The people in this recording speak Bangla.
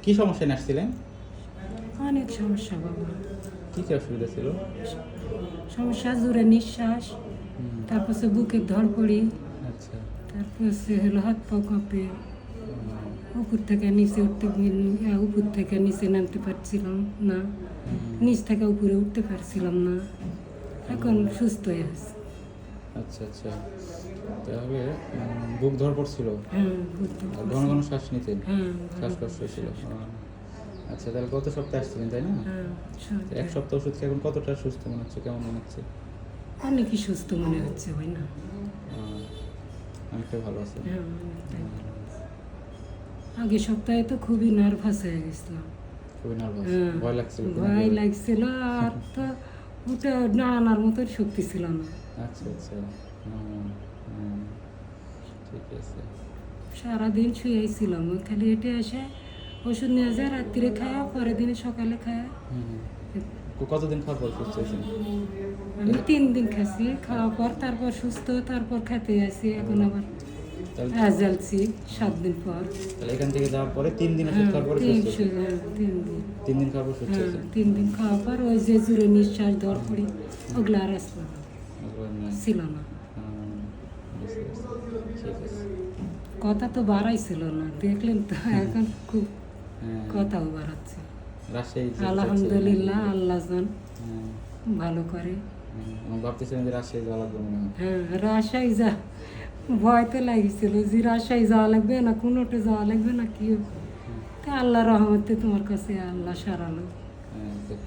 কি সমস্যা নিয়ে আসছিলেন? অনেক সমস্যা বাবা। কি কি অসুবিধা ছিল? সমস্যা জোরে নিঃশ্বাস, হুম, তারপর সে বুকে ধড়পড়ি, আচ্ছা। তারপর সে হলো হাত পা কাঁপে, হুম, উপর থেকে নিচে উপর থেকে নিচে নামতে পারছিলাম না, নিচ থেকে উপরে উঠতে পারছিলাম না। এখন সুস্থ হয়ে আছে। আচ্ছা আচ্ছা। তাহলে বুক ধড়ফড় ছিল, হ্যাঁ, বুঝতে আর ঘন পারছি। ঘন শ্বাস নিতেন, হ্যাঁ, শ্বাসকষ্ট ছিল। আচ্ছা, তাহলে গত সপ্তাহে আসছিলেন তাই না? হ্যাঁ, তো এক সপ্তাহ ওষুধ খেয়ে এখন কতটা সুস্থ মনে হচ্ছে, কেমন মনে হচ্ছে? অনেকই সুস্থ মনে হচ্ছে, হয় না? অনেকটা ভালো আছে। হ্যাঁ, অনেকটাই। আগের সপ্তাহে তো খুবই নার্ভাস হয়ে গেছিলাম। খুবই নার্ভাস, হ্যাঁ, ভয় লাগছিল কিনা ভয় ভেবে? লাগছিল, আর তো উঠে দাঁড়ানোর মতো শক্তি ছিল না। আচ্ছা আচ্ছা। হুম, হুম, ঠিক আছে। সারাদিন শুয়েছিলাম, ওই খালি হেঁটে এসে ওষুধ নিয়ে যায়, রাত্রিরে খায়, পরের দিনে সকালে খায়। হুম, কতদিন খাওয়ার পর সুস্থ হয়েছেন? আমি 3 দিন খাচ্ছি, খাওয়ার পর তারপর সুস্থ, তারপর খেতে আসি, এখন আবার তাহলে জ্বালছি 7 দিন পর। তাহলে এখান থেকে যাওয়ার পরে 3 দিন ওষুধ হ্যাঁ, খাওয়ার পরে সুস্থ হয়েছেন? 3 দিন। 3 দিন খাওয়ার পর সুস্থ হ্যাঁ, হয়েছেন? 3 দিন খাওয়ার পর ওই যে জোরে নিঃশ্বাস ধড়পড়ি, ওগুলো আর আসলো না, একবার না। ছিল না। বুঝতে পারছি। ঠিক আছে। কথা তো বাড়াইছিল না, দেখলেন তো, এখন খুব হ্যাঁ, কথাও বাড়াচ্ছে। রাজশাহী যেতে আলহামদুলিল্লাহ, চাচ্ছিলেন? আল্লাহ জান হ্যাঁ, ভালো করে। আমি ভাবতেছিলাম যে রাজশাহী যাওয়া লাগবে মনে হয়। হ্যাঁ, রাজশাহী যা, ভয় তো লাগিয়েছিল যে রাজশাহী যাওয়া লাগবে না, কোনোটা যাওয়া লাগবে না, কি হবে। তা আল্লাহ রহমতে তোমার কাছে আল্লাহ সারালো।